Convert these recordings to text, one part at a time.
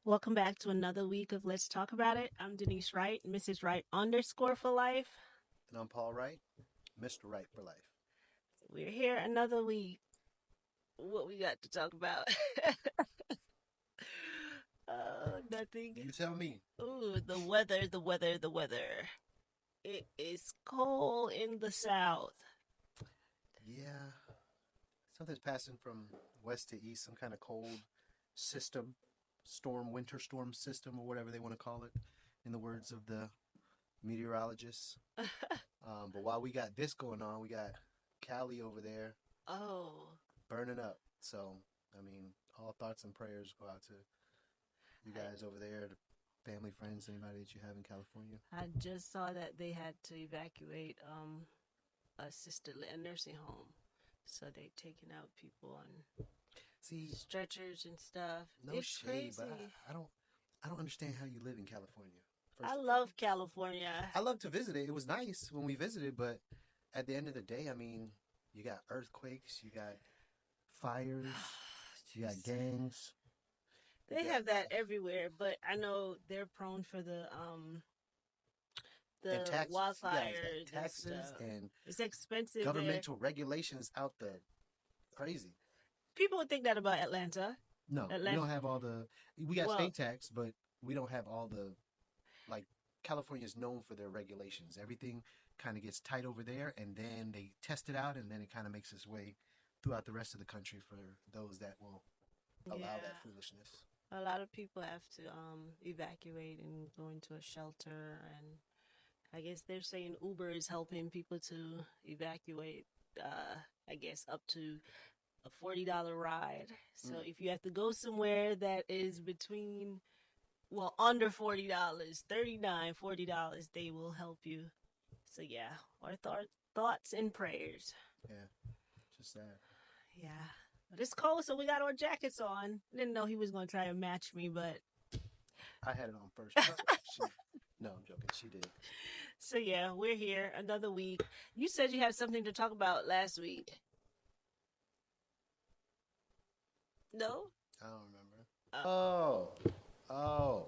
Welcome back to another week of Let's Talk About It. I'm Denise Wright, Mrs. Wright underscore for life. And I'm Paul Wright, Mr. Wright for life. We're here another week. What we got to talk about? Nothing. You tell me. Ooh, the weather, the weather, the weather. It is cold in the south. Yeah, something's passing from west to east, some kind of cold system, winter storm system, or whatever they want to call it, in the words of the meteorologists. But while we got this going on, we got Cali over there Oh, burning up. So, I mean, all thoughts and prayers go out to you I, guys over there, the family, friends, anybody that you have in California. I just saw that they had to evacuate a nursing home. So they taking out people on See, stretchers and stuff. no It's shade, but crazy. I don't understand how you live in California. I First, love California. I love to visit it. It was nice when we visited, but at the end of the day, I mean, you got earthquakes, you got fires, you got Jeez. gangs, you They got have that everywhere, but I know they're prone for and the taxes. You guys got wildfires and taxes stuff. and It's expensive there. governmental regulations out the crazy. People would think that about Atlanta. No, we Atlanta. don't have all the. We got Well, state tax, but we don't have all the like. California is known for their regulations. Everything kind of gets tight over there, and then they test it out, and then it kind of makes its way throughout the rest of the country for those that will allow yeah. that foolishness. A lot of people have to evacuate and go into a shelter, and I guess they're saying Uber is helping people to evacuate. I guess up to a $40 ride. So Mm. if you have to go somewhere that is between, well, under $40, 39, $40, they will help you. So yeah, our thoughts and prayers. Yeah, just that. Yeah. But it's cold, so we got our jackets on. Didn't know he was going to try and match me, but I had it on first. But she, no, I'm joking. She did. so yeah, we're here another week. You said you had something to talk about last week. No? I don't remember. Oh. Oh, oh,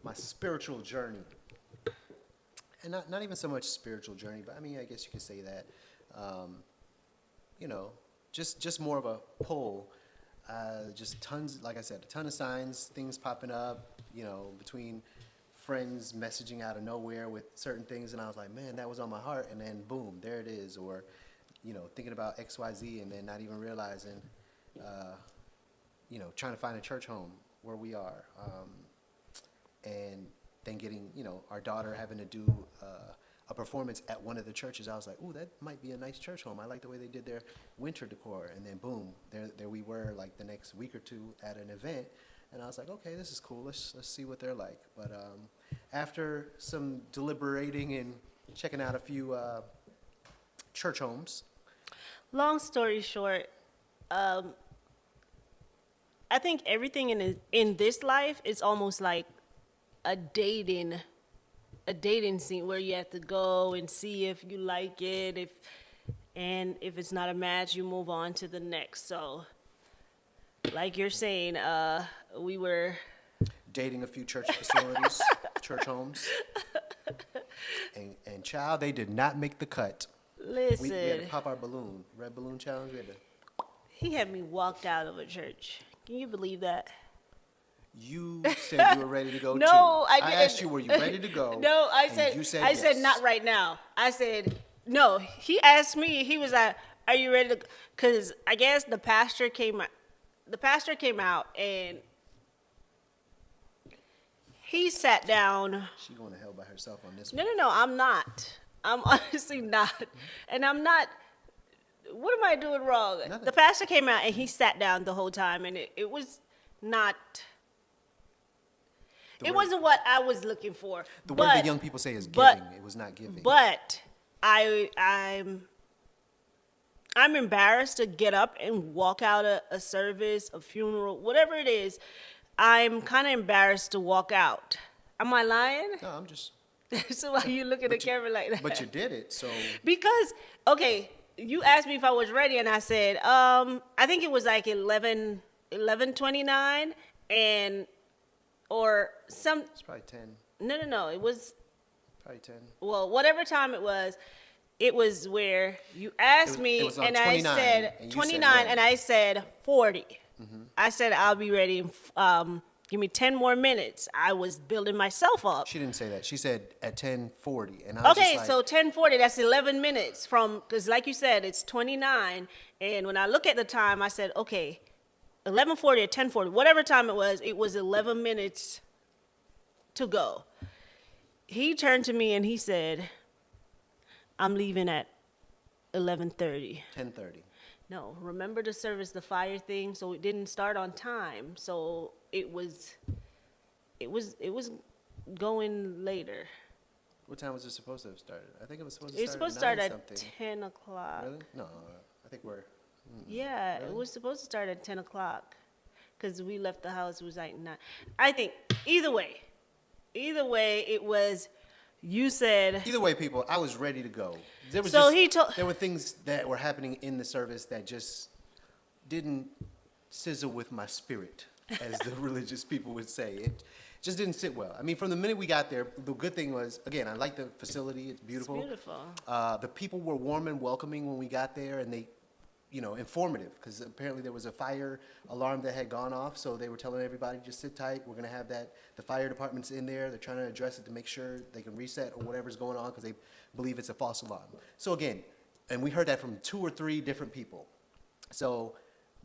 my spiritual journey, and not even so much spiritual journey, but I mean, I guess you could say that. Um, you know, just more of a pull. Just tons, like I said, a ton of signs, things popping up. Between friends messaging out of nowhere with certain things, and I was like, man, that was on my heart, and then boom, there it is. Or, thinking about X, Y, Z, and then not even realizing, uh, trying to find a church home where we are, and then getting, our daughter having to do a performance at one of the churches. I was like, ooh, that might be a nice church home. I like the way they did their winter decor. And then boom, there we were, like the next week or two at an event, and I was like, okay, this is cool. Let's see what they're like. But after some deliberating and checking out a few church homes. Long story short, um, I think everything in this life is almost like a dating a dating scene where you have to go and see if you like it, if it's not a match, you move on to the next. So, like you're saying, we were Dating a few church facilities, church homes, and child, they did not make the cut. We had to listen. pop our balloon, red balloon challenge. We had to. He had me walked out of a church. Can you believe that? You said you were ready to go too. No, I I didn't. asked you, were you ready to go? No, I And said you said I said yes. not right now. I said no. He asked me. He was like, "Are you ready to?" Because I guess the pastor came. The pastor came out and he sat down. She going to hell by herself on this No, one. no, no. I'm not. I'm honestly not. And I'm not. What am I doing wrong? Nothing. The pastor came out and he sat down the whole time, and it was not. The It word, wasn't what I was looking for. the word but that young people say is but giving. It was not giving. but I'm embarrassed to get up and walk out a service, a funeral, whatever it is. I'm kind of embarrassed to walk out. Am I lying? No, I'm just. So why you look at the But you, camera like that? but you did it. So Because okay, you asked me if I was ready, and I said, I think it was like 11:29, and or some. It's probably 10. No. It was, Probably 10. well, whatever time it was where you asked It me, was on and I 29, said and you said 29, when? and I said 40. I said I'll be ready. Give me 10 more minutes. I was building myself up. She didn't say that. She said at 10:40, and I was Okay, just so like, 10:40. That's 11 minutes from, because like you said, it's 29. And when I look at the time, I said, okay, 11:40 or 10:40, whatever time it was 11 minutes to go. He turned to me and he said, I'm leaving at 11:30. 10:30. No, remember the service, the fire thing, so it didn't start on time. So it was going later. What time was it supposed to have started? I think it was supposed to It's start supposed to start at 9 at something. 10 o'clock. Really? No, I think we're. Yeah, it Really? was supposed to start at 10 o'clock because we left the house, it was like 9. I think either way, it was, you said, Either way, people, I was ready to go. There was So just, he told- there were things that were happening in the service that just didn't sizzle with my spirit, as the religious people would say. It just didn't sit well. I mean, from the minute we got there, the good thing was, again, I like the facility. It's beautiful. It's beautiful. The people were warm and welcoming when we got there, and they, informative, because apparently there was a fire alarm that had gone off, so they were telling everybody, just sit tight, we're gonna have the fire department's in there, they're trying to address it to make sure they can reset or whatever's going on, because they believe it's a false alarm. So again, and we heard that from 2 or 3 different people. So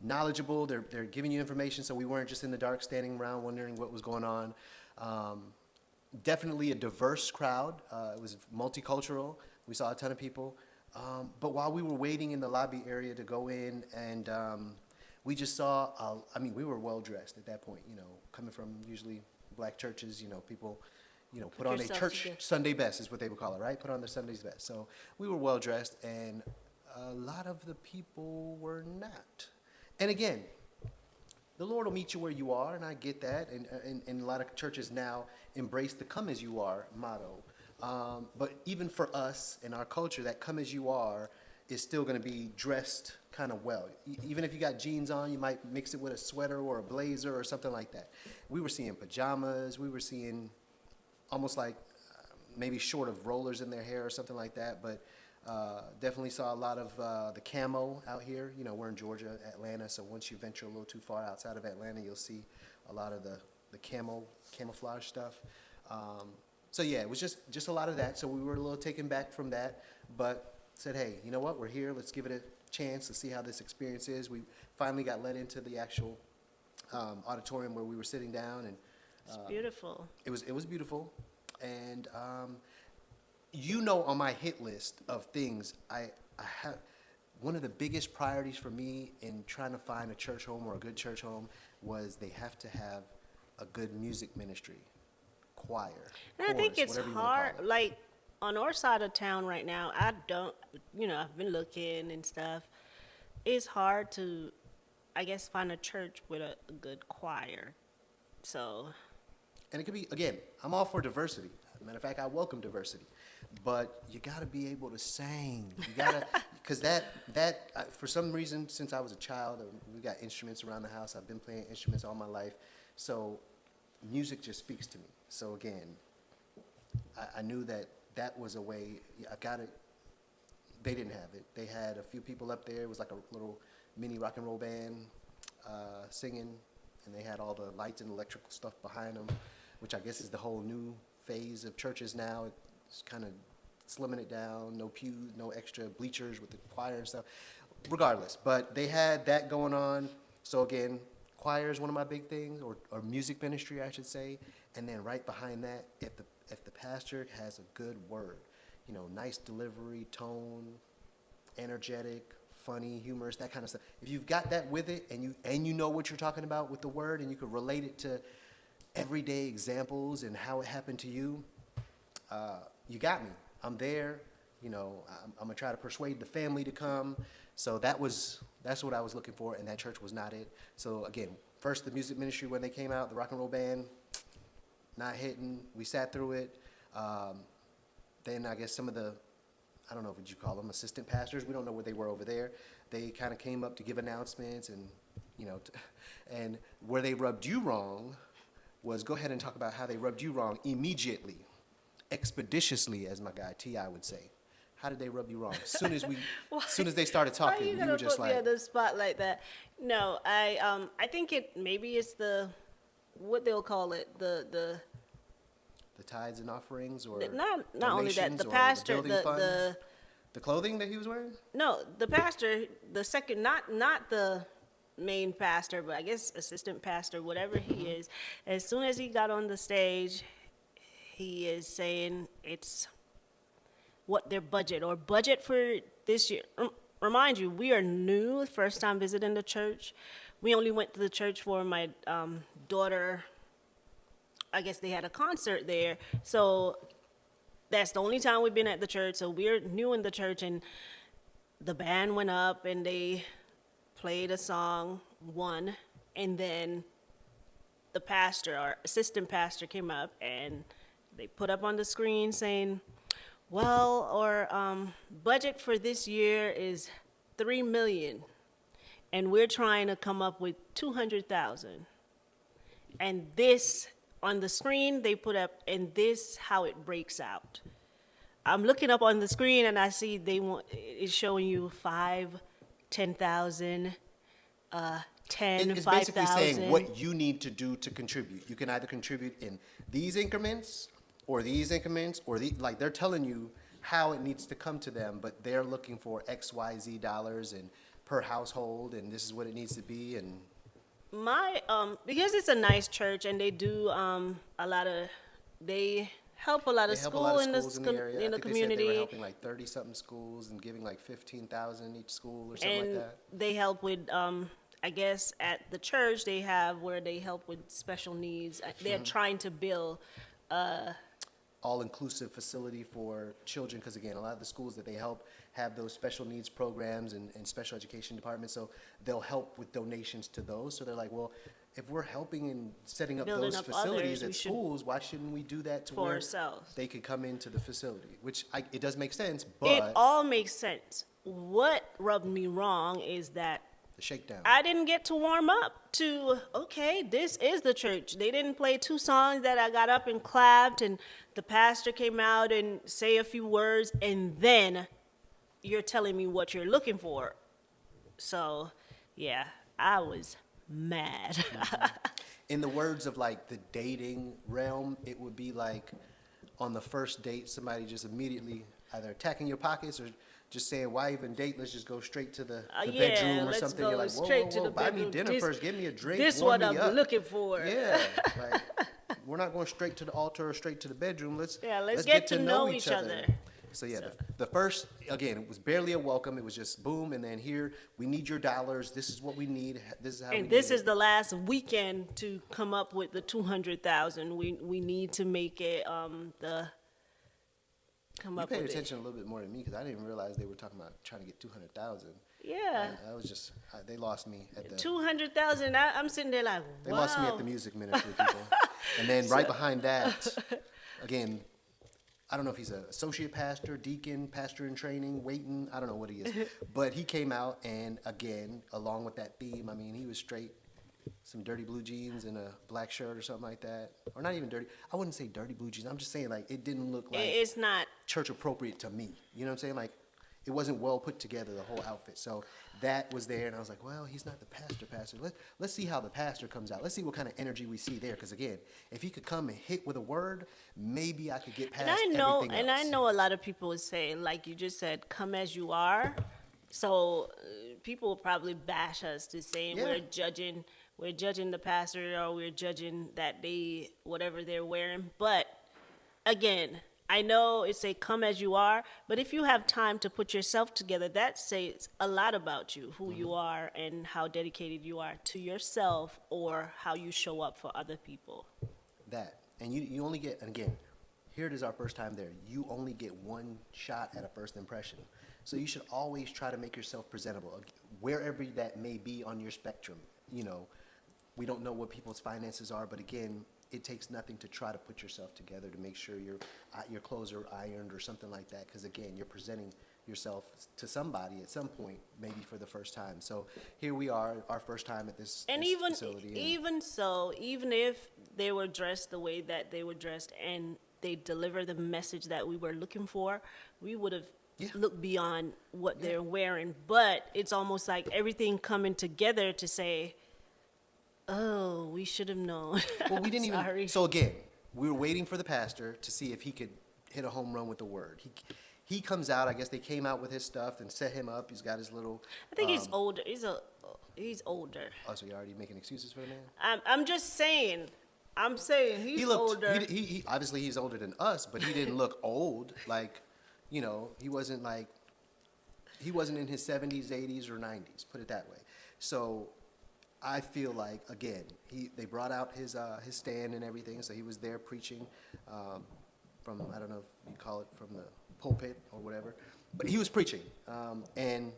knowledgeable, they're giving you information, so we weren't just in the dark standing around wondering what was going on. Definitely a diverse crowd. It was multicultural. We saw a ton of people. But while we were waiting in the lobby area to go in, and we just saw, we were well dressed at that point, coming from usually black churches, people, put on their yourself church together. Sunday best is what they would call it, right? Put on their Sunday's best. So we were well dressed, and a lot of the people were not. And again, the Lord will meet you where you are, and I get that. And a lot of churches now embrace the come as you are motto. But even for us in our culture, that come as you are is still going to be dressed kind of well. Even if you got jeans on, you might mix it with a sweater or a blazer or something like that. We were seeing pajamas. We were seeing almost like maybe short of rollers in their hair or something like that. But definitely saw a lot of the camo out here. We're in Georgia, Atlanta, so once you venture a little too far outside of Atlanta, you'll see a lot of the camouflage stuff. So yeah, it was just a lot of that. So we were a little taken back from that, but said, hey, you know what? We're here. Let's give it a chance to see how this experience is. We finally got let into the actual auditorium where we were sitting down, and It's beautiful. it was beautiful. And on my hit list of things, I have one of the biggest priorities for me in trying to find a church home or a good church home was they have to have a good music ministry, choir, And I think chorus, it's whatever you wanna hard, call it. like on our side of town right now, I've been looking and stuff. It's hard to, I guess, find a church with a good choir. So, And it could be, again, I'm all for diversity. Matter of fact, I welcome diversity. But you got to be able to sing. You got to, because for some reason, since I was a child, we got instruments around the house. I've been playing instruments all my life. So music just speaks to me. So again, I knew that was a way. I got it. They didn't have it. They had a few people up there. It was like a little mini rock and roll band singing, and they had all the lights and electrical stuff behind them, which I guess is the whole new phase of churches now. It's kind of slimming it down, no pews, no extra bleachers with the choir and stuff. Regardless, but they had that going on. So again, choir is one of my big things, or music ministry, I should say. And then right behind that, if the pastor has a good word, nice delivery, tone, energetic, funny, humorous, that kind of stuff. If you've got that with it, and you know what you're talking about with the word, and you can relate it to everyday examples and how it happened to you, you got me. I'm there. I'm gonna try to persuade the family to come. So that's what I was looking for, and that church was not it. So again, first the music ministry when they came out, the rock and roll band, not hitting. We sat through it. Then I guess some of the, I don't know what you call them, assistant pastors. We don't know what they were over there. They kind of came up to give announcements, and and where they rubbed you wrong, was go ahead and talk about how they rubbed you wrong immediately, expeditiously, as my guy T.I. would say. How did they rub you wrong? As soon as they started Why are talking, you you gonna were just put me like, on the spot like that? No, I think maybe it's what they'll call it, the tithes and offerings, or not only that, donations, the or pastor, the building fund, the clothing that he was wearing. no, the pastor, the second, not the main pastor, but I guess assistant pastor, whatever he is. As soon as he got on the stage, he is saying it's what their budget for this year. Remind you, we are new, first time visiting the church. We only went to the church for my daughter. I guess they had a concert there, so that's the only time we've been at the church. So we're new in the church, and the band went up and they played a song, one, and then the pastor, our assistant pastor, came up and they put up on the screen saying, well, our budget for this year is $3 million, and we're trying to come up with 200,000. And this, on the screen, they put up, and this how it breaks out. I'm looking up on the screen, and I see it's showing you 5, 10,000, 10, It's 5,000. basically saying what you need to do to contribute. You can either contribute in these increments, or like they're telling you how it needs to come to them, but they're looking for XYZ dollars and per household, and this is what it needs to be. And Because it's a nice church, and they do they help a lot of they help a lot schools of schools in the area. in I the think they said they were community, helping like 30-something schools and giving like 15,000 each school or something like and that. they help with I guess at the church they have where they help with special needs. They're trying to build All-inclusive facility for children, because again, a lot of the schools that they help have those special needs programs and special education departments, so they'll help with donations to those. So they're like, well, if we're helping and setting up Building those up facilities others, we at should- schools, why shouldn't we do that to for where ourselves. they could come into the facility? Which it does make sense, It but all makes sense. What rubbed me wrong is that the shakedown. I didn't get to warm up to, okay, this is the church. They didn't play 2 songs that I got up and clapped, and the pastor came out and say a few words, and then you're telling me what you're looking for. So, yeah, I was mad. In the words of like the dating realm, it would be like on the first date, somebody just immediately either attacking your pockets or just saying, why even date? Let's just go straight to the Yeah, bedroom or let's something. go You're like, whoa, straight whoa, to whoa, the buy me bedroom. dinner This- first, give me a drink, This warm what me I'm up. looking for. Yeah, like, we're not going straight to the altar or straight to the bedroom. Let's get to know each other. So yeah, the first, again, it was barely a welcome. It was just boom, and then here, we need your dollars. This is what we need. This is how we And need this it. is the last weekend to come up with the 200,000. We need to make it come You up paid with attention a little bit more than me because I didn't even realize they were talking about trying to get 200,000. it. Yeah, I was just, they lost me at the. 200,000. I'm sitting there like, wow. They lost me at the music ministry people. And then right behind that, again, I don't know if he's an associate pastor, deacon, pastor in training, waiting, I don't know what he is. But he came out and again, along with that theme, I mean, he was straight, some dirty blue jeans and a black shirt or something like that. Or not even dirty. I wouldn't say dirty blue jeans. I'm just saying like it didn't look like It's not. church appropriate to me. You know what I'm saying? Like it wasn't well put together, the whole outfit. So that was there, and I was like, well, he's not the pastor. Let's see how the pastor comes out. Let's see what kind of energy we see there. Because again, if he could come and hit with a word, maybe I could get past everything else. I know a lot of people would say, like you just said, come as you are. So people will probably bash us to saying Yeah. we're judging the pastor, or we're judging that whatever they're wearing. But again, I know it say come as you are, but if you have time to put yourself together, that says a lot about you, who you are and how dedicated you are to yourself, or how you show up for other people. That. And you only get, and again, here it is our first time there. You only get one shot at a first impression. So you should always try to make yourself presentable, wherever that may be on your spectrum. You know, we don't know what people's finances are, but again, it takes nothing to try to put yourself together to make sure your clothes are ironed or something like that. Because again, you're presenting yourself to somebody at some point, maybe for the first time. So here we are, our first time at this And this even facility. even so, even if they were dressed the way that they were dressed and they delivered the message that we were looking for, we would have Yeah. looked beyond what Yeah. they're wearing. But it's almost like everything coming together to say, oh, we should have known. Well, we didn't Sorry. even. So again, we were waiting for the pastor to see if he could hit a home run with the word. He comes out. I guess they came out with his stuff and set him up. He's got his little. I think he's older. He's older. Oh, so you're already making excuses for the man? I'm just saying. I'm saying he's He looked. older. He obviously he's older than us, but he didn't look old. Like, you know, he wasn't in his 70s, 80s, or 90s. Put it that way. So I feel like, again, they brought out his stand and everything, so he was there preaching from, I don't know if you call it from the pulpit or whatever, but he was preaching. They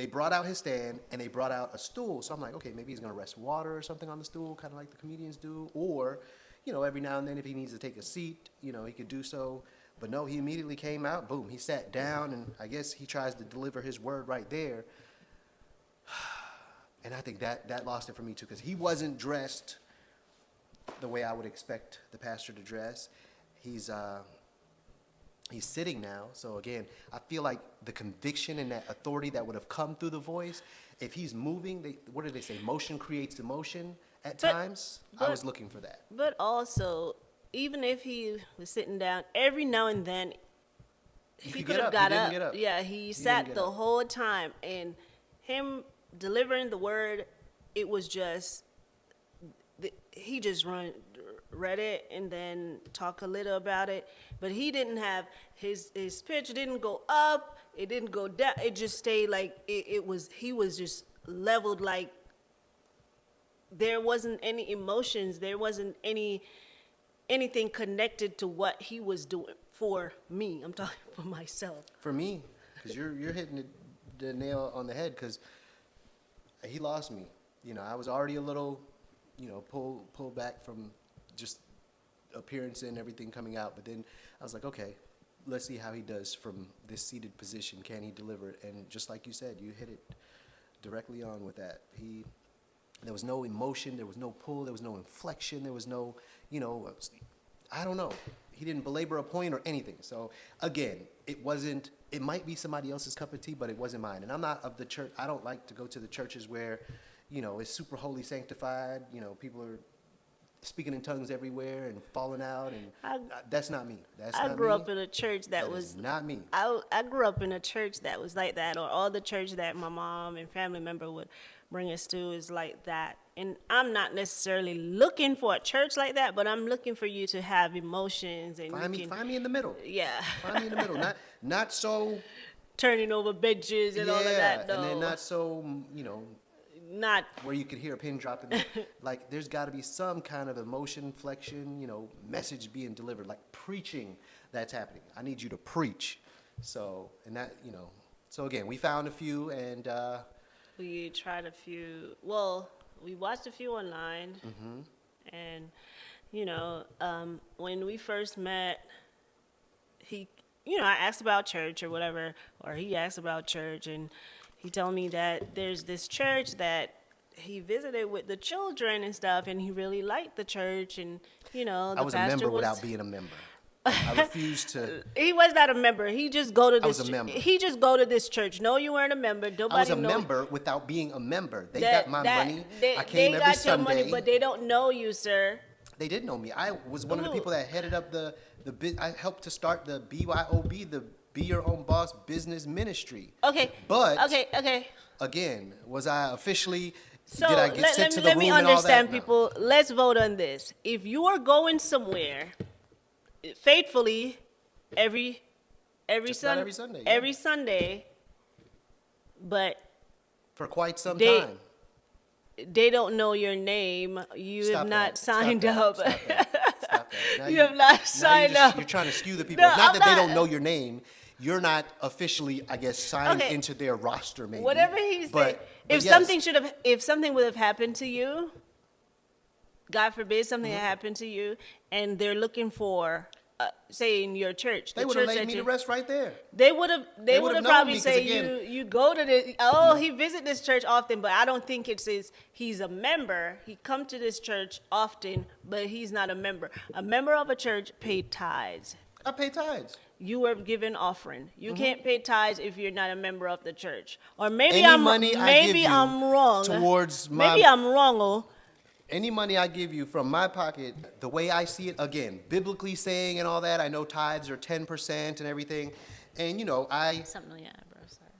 brought out his stand and they brought out a stool, so I'm like, okay, maybe he's going to rest water or something on the stool, kind of like the comedians do, or, you know, every now and then if he needs to take a seat, you know, he could do so. But no, he immediately came out, boom, he sat down, and I guess he tries to deliver his word right there. And I think that lost it for me too, because he wasn't dressed the way I would expect the pastor to dress. He's sitting now, so again, I feel like the conviction and that authority that would have come through the voice, if he's moving, what do they say? Motion creates emotion at times. I was looking for that. But also, even if he was sitting down, every now and then he could could get have up. He got didn't up. get up. Yeah, he didn't sat get the up. whole time, and him delivering the word, it was just he just read it and then talk a little about it, but he didn't have his pitch didn't go up, it didn't go down, it just stayed like he was just leveled, like there wasn't any emotions, there wasn't anything connected to what he was doing for me. I'm talking for myself. For me, because you're hitting the nail on the head, because he lost me. You know, I was already a little, you know, pulled back from just appearance and everything coming out. But then I was like, okay, let's see how he does from this seated position. Can he deliver it? And just like you said, you hit it directly on with that. There was no emotion, there was no pull, there was no inflection, there was no, you know, I don't know. He didn't belabor a point or anything. So again, it might be somebody else's cup of tea, but it wasn't mine. And I'm not of the church. I don't like to go to the churches where, you know, it's super holy sanctified. You know, people are speaking in tongues everywhere and falling out, and that's not me. I grew up in a church that was not me. I grew up in a church that was like that, or all the church that my mom and family member would bring us to is like that. And I'm not necessarily looking for a church like that, but I'm looking for you to have emotions and Find me in the middle. Yeah. Find me in the middle. Not so. Turning over benches and all of that. No. And then not so, you know, not where you could hear a pin dropping. Like, there's got to be some kind of emotion, flexion, you know, message being delivered, like preaching that's happening. I need you to preach. So, and that, you know, so again, we found a few, and we tried a few. Well, we watched a few online, and you know, when we first met, I asked about church or whatever, or he asked about church, and he told me that there's this church that he visited with the children and stuff, and he really liked the church, and you know, the I was a pastor member without being a member. I refused to. He was not a member. He just go to this. I was a member. He just go to this church. No, you weren't a member. Nobody I was a know member without being a member. They got my money. I came they every got Sunday. your money, but they don't know you, sir. They did know me. I was one of the people that headed up I helped to start the BYOB, the Be Your Own Boss Business Ministry. Okay. But okay. Again, was I officially? So did I get sent to the let room me and all understand, that? No. people. Let's vote on this. If you are going somewhere faithfully every Just about every Sunday, yeah. every Sunday, but For quite some They- time. they don't know your name, you Stop have not that. Stop signed that. up. Stop that. Stop that. Now You have not signed up. You're trying to skew the people. No, It's not I'm that they not. don't know your name. You're not officially, I guess, signed Okay. into their roster, maybe. Whatever he said. But If yes. if something would have happened to you, God forbid something had happened to you, and they're looking for say in your church, They the would have church laid that me to you, rest right there. they would have known probably me, 'cause say again- you go to this. Oh, he visit this church often, but I don't think it says he's a member. He come to this church often, but he's not a member. A member of a church paid tithes. I pay tithes. You were given offering. Mm-hmm. You can't pay tithes if you're not a member of the church. Or maybe Any money I give you I'm wrong. towards my- maybe I'm wrong. Oh, Any money I give you from my pocket, the way I see it, again, biblically saying and all that, I know tithes are 10% and everything. And, you know, something like that, bro. Sorry.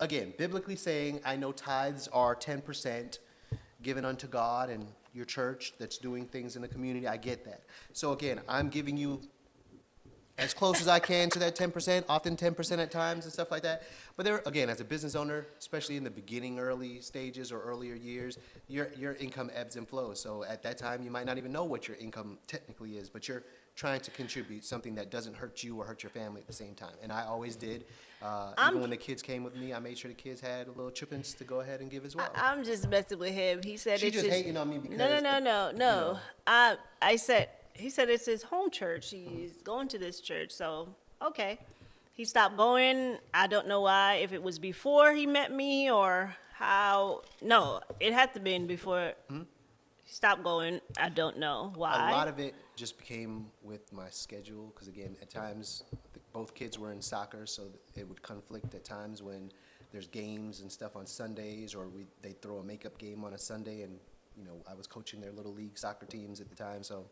again, biblically saying, I know tithes are 10% given unto God and your church that's doing things in the community. I get that. So again, I'm giving you as close as I can to that 10%, often 10% at times and stuff like that. But there, again, as a business owner, especially in the beginning, early stages or earlier years, your income ebbs and flows. So at that time, you might not even know what your income technically is, but you're trying to contribute something that doesn't hurt you or hurt your family at the same time. And I always did. Even when the kids came with me, I made sure the kids had a little chippings to go ahead and give as well. I'm just messing with him. He said She it's just his, hating on me because no. know. I said he said it's his home church. He's going to this church, so okay. He stopped going. I don't know why. If it was before he met me or how. No, it had to been before he stopped going. I don't know why. A lot of it just became with my schedule because, again, at times both kids were in soccer, so it would conflict at times when there's games and stuff on Sundays, or they'd throw a makeup game on a Sunday, and you know I was coaching their little league soccer teams at the time, so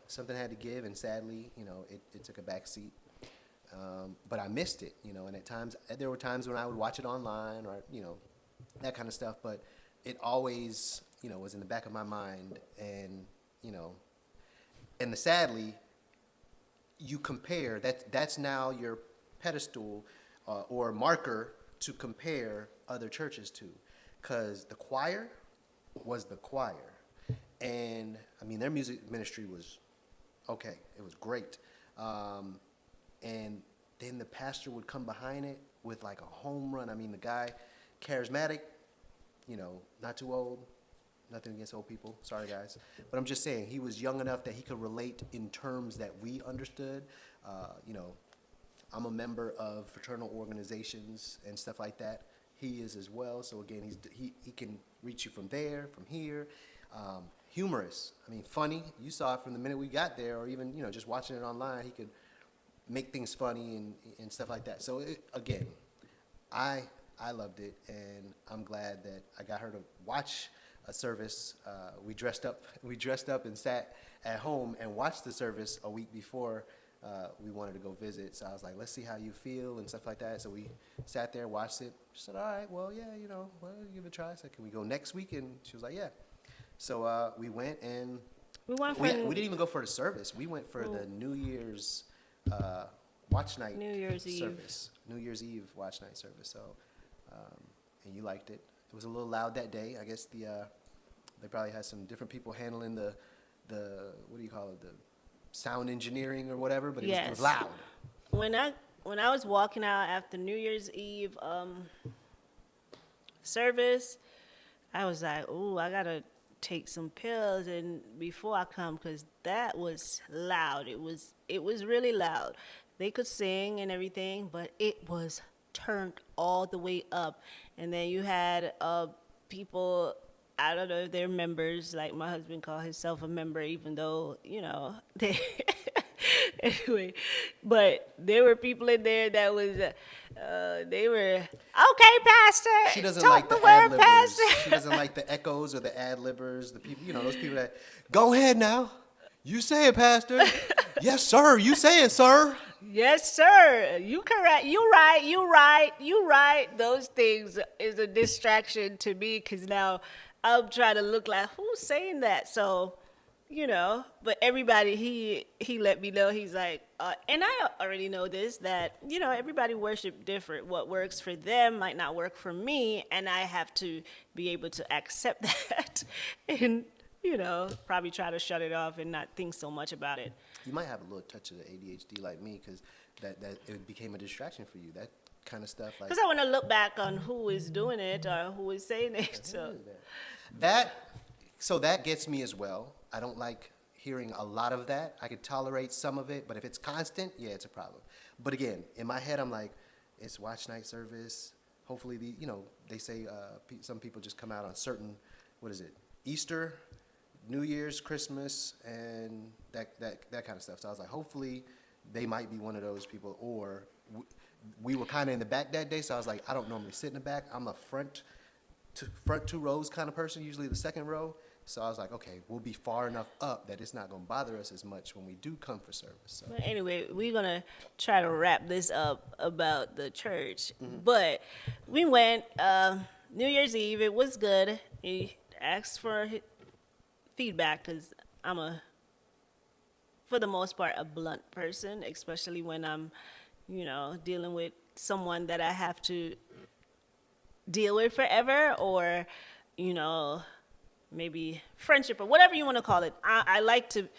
something had to give, and sadly, you know, it took a back seat. But I missed it, you know, and at times there were times when I would watch it online or you know that kind of stuff, but it always, you know, was in the back of my mind, and you know, and sadly, you compare that's now your pedestal or marker to compare other churches to, because the choir was the choir, and I mean their music ministry was okay, it was great, and then the pastor would come behind it with like a home run. I mean the guy, charismatic, you know, not too old. Nothing against old people, sorry guys. But I'm just saying, he was young enough that he could relate in terms that we understood. You know, I'm a member of fraternal organizations and stuff like that. He is as well, so again, he can reach you from there, from here. Humorous, I mean funny, you saw it from the minute we got there, or even, you know, just watching it online, he could make things funny and stuff like that. So again, I loved it, and I'm glad that I got her to watch a service. We dressed up and sat at home and watched the service a week before we wanted to go visit. So I was like, let's see how you feel and stuff like that. So we sat there, watched it. She said, all right, well, yeah, you know, well, give it a try. I said, can we go next week? And she was like, yeah. So we went, and we didn't even go for the service. We went for the New Year's watch night New Year's Eve. service. New Year's Eve watch night service. So, and you liked it. It was a little loud that day. I guess they probably had some different people handling the what do you call it, the sound engineering or whatever, but it was loud. When I was walking out after New Year's Eve service, I was like, "Ooh, I gotta take some pills and before I come, because that was loud. It was really loud. They could sing and everything, but it was turned all the way up. And then you had people, I don't know if they're members, like my husband called himself a member, even though, you know, they anyway, but there were people in there that was, they were, okay, Pastor, She doesn't talk like the the word, ad-libbers. Pastor. She doesn't like the echoes or the ad-libbers, the people, you know, those people that, go ahead now. You say it, Pastor. Yes, sir. You say it, sir. Yes, sir. You correct. You right. Those things is a distraction to me because now I'm trying to look like, who's saying that? So, you know, but everybody, he let me know. He's like, and I already know this, that, you know, everybody worship different. What works for them might not work for me, and I have to be able to accept that and, you know, probably try to shut it off and not think so much about it. You might have a little touch of the ADHD like me, because that it became a distraction for you. That kind of stuff. Like, Because I want to look back on who is doing it or who is saying it. So that gets me as well. I don't like hearing a lot of that. I could tolerate some of it, but if it's constant, yeah, it's a problem. But again, in my head, I'm like, it's watch night service. Hopefully, they say some people just come out on certain, what is it, Easter, New Year's, Christmas, and that kind of stuff. So I was like, hopefully, they might be one of those people. Or we were kind of in the back that day, so I was like, I don't normally sit in the back. I'm a front two rows kind of person, usually the second row. So I was like, okay, we'll be far enough up that it's not going to bother us as much when we do come for service. So. But anyway, we're going to try to wrap this up about the church. But we went New Year's Eve. It was good. He asked for feedback because I'm for the most part, a blunt person, especially when I'm, dealing with someone that I have to deal with forever, or, maybe friendship or whatever you want to call it. I like to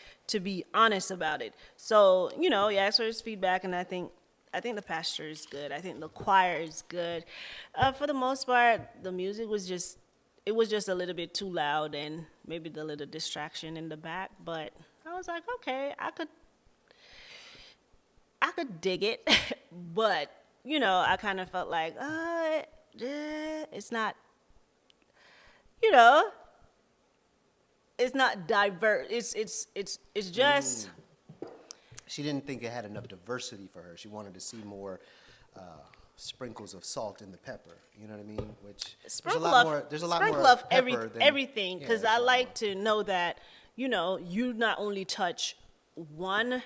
be honest about it. So, he asked for his feedback, and I think the pastor is good. I think the choir is good. For the most part, the music was just a little bit too loud, and maybe the little distraction in the back. But I was like, okay, I could dig it. But, I kind of felt like, it's not, it's not diverse. It's just. She didn't think it had enough diversity for her. She wanted to see more sprinkles of salt in the pepper. You know what I mean? Which there's a lot more pepper than everything, because yeah, I like to know that you not only touch one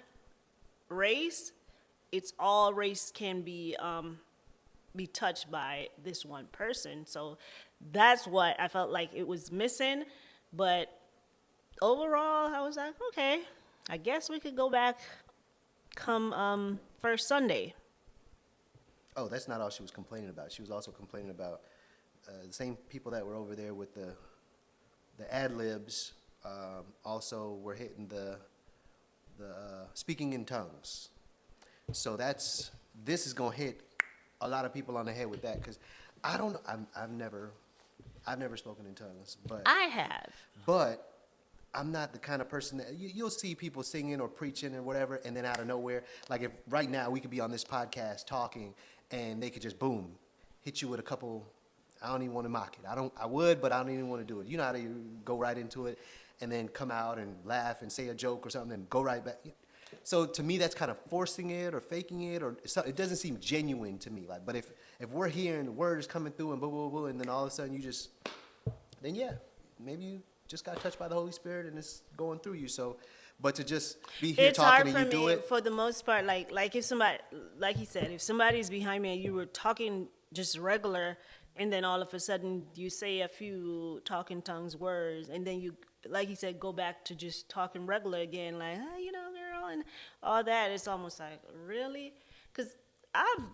race, it's all race can be touched by this one person. So that's what I felt like it was missing. But overall, I was like, okay, I guess we could go back come first Sunday. Oh, that's not all she was complaining about. She was also complaining about the same people that were over there with the ad libs. Also were hitting the speaking in tongues. So this is gonna hit a lot of people on the head with that, because I don't. I've never spoken in tongues, but I have. But I'm not the kind of person that you'll see people singing or preaching or whatever, and then out of nowhere, like if right now we could be on this podcast talking, and they could just boom, hit you with a couple. I don't even want to mock it. I would, but I don't even want to do it. You know how to go right into it, and then come out and laugh and say a joke or something, and go right back. So to me, that's kind of forcing it or faking it, or it doesn't seem genuine to me. Like, but if we're here and the word is coming through and blah blah blah, and then all of a sudden then yeah, maybe you just got touched by the Holy Spirit and it's going through you. So, but to just be here talking and you do it. It's hard for me, for the most part, like if somebody, like he said, if somebody's behind me and you were talking just regular, and then all of a sudden you say a few talking tongues words, and then you, like he said, go back to just talking regular again, like, girl, and all that. It's almost like, really? Because I've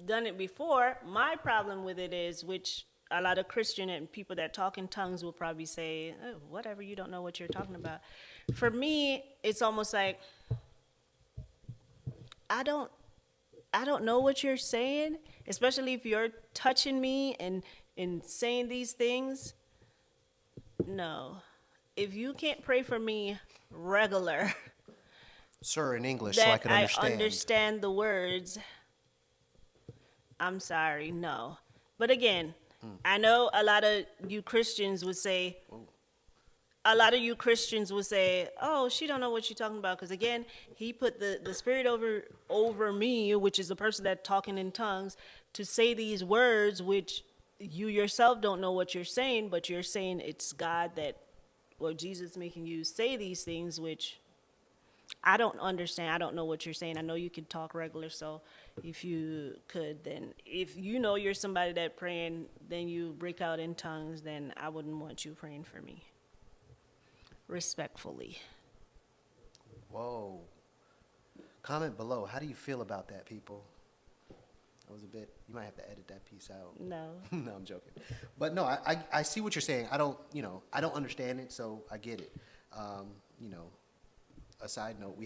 done it before. My problem with it is, which a lot of Christian and people that talk in tongues will probably say, oh, whatever, you don't know what you're talking about. For me, it's almost like, I don't know what you're saying, especially if you're touching me and saying these things. No. If you can't pray for me regular, sir, in English, so I can understand. I understand the words, I'm sorry, no. But again, I know a lot of you Christians would say, oh, she don't know what she's talking about, because again, he put the spirit over me, which is the person that talking in tongues, to say these words which you yourself don't know what you're saying, but you're saying it's God or Jesus making you say these things, which I don't understand. I don't know what you're saying. I know you can talk regular, so if you could, then if you know you're somebody that praying, then you break out in tongues, then I wouldn't want you praying for me. Respectfully. Whoa. Comment below. How do you feel about that, people? That was a bit, you might have to edit that piece out. No. No, I'm joking. But no, I see what you're saying. I don't understand it, so I get it. A side note,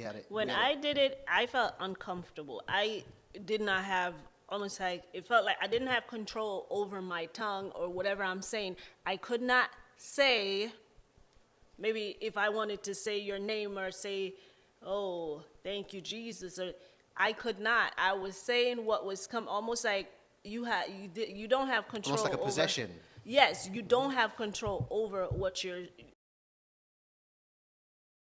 I did it, I felt uncomfortable. I did not have, almost like, it felt like I didn't have control over my tongue or whatever I'm saying. I could not say, maybe if I wanted to say your name or say, oh, thank you, Jesus, or I could not. I was saying what was almost like you don't have control Almost like a over- possession. Yes, you don't have control over what you're